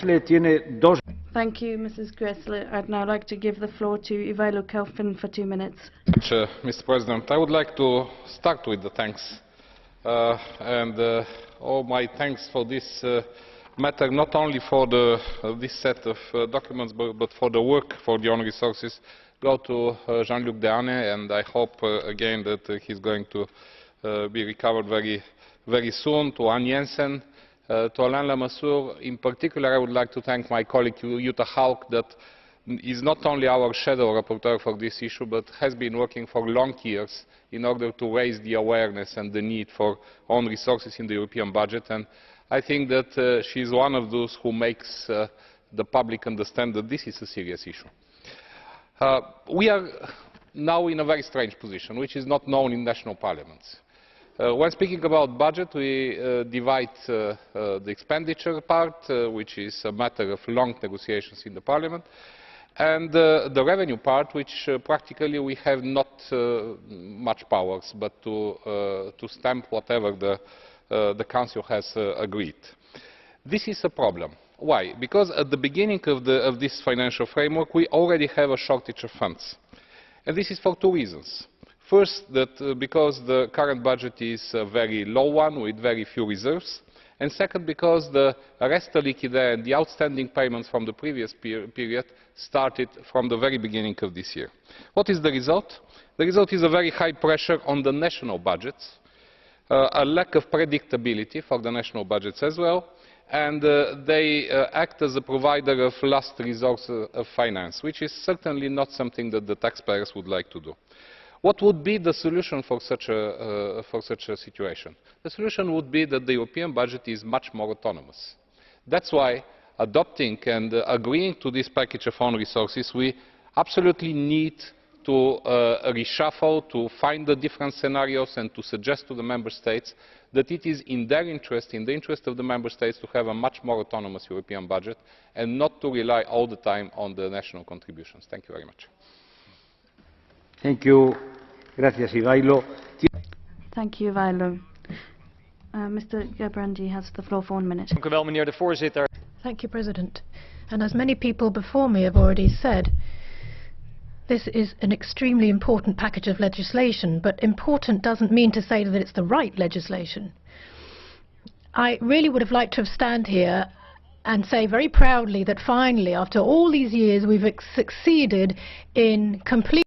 Gressle tiene dos. Thank you, Mrs. Gressler. I'd now like to give the floor to Ivailo Kalfin for 2 minutes. Mr. President, I would like to start with the thanks. All my thanks for this matter, not only for this set of documents, but for the work for the own resources, go to Jean-Luc Dehaene, and I hope again that he's going to be recovered very soon, to Anne Jensen, to Alain Lamassoure. In particular, I would like to thank my colleague Jutta Haug, that is not only our shadow rapporteur for this issue, but has been working for long years in order to raise the awareness and the need for own resources in the European budget. And I think that she is one of those who makes the public understand that this is a serious issue. We are now in a very strange position, which is not known in national parliaments. When speaking about budget, we divide the expenditure part, which is a matter of long negotiations in the parliament, and the revenue part, which practically we have not much powers but to stamp whatever the Council has agreed. This is a problem. Why? Because at the beginning of this financial framework we already have a shortage of funds. And this is for two reasons. First, that because the current budget is a very low one with very few reserves. And second, because the resta liquide and the outstanding payments from the previous period started from the very beginning of this year. What is the result? The result is a very high pressure on the national budgets, a lack of predictability for the national budgets as well, and they act as a provider of last resort of finance, which is certainly not something that the taxpayers would like to do. What would be the solution for such a situation? The solution would be that the European budget is much more autonomous. That's why, adopting and agreeing to this package of own resources, we absolutely need to reshuffle, to find the different scenarios and to suggest to the Member States that it is in their interest, in the interest of the Member States, to have a much more autonomous European budget and not to rely all the time on the national contributions. Thank you very much. Thank you. Gracias, Ivailo. Thank you, Ivailo. Mr. Gerbrandy has the floor for 1 minute. Thank you, President. And as many people before me have already said, this is an extremely important package of legislation, but important doesn't mean to say that it's the right legislation. I really would have liked to have stand here and say very proudly that finally, after all these years, we've succeeded in completing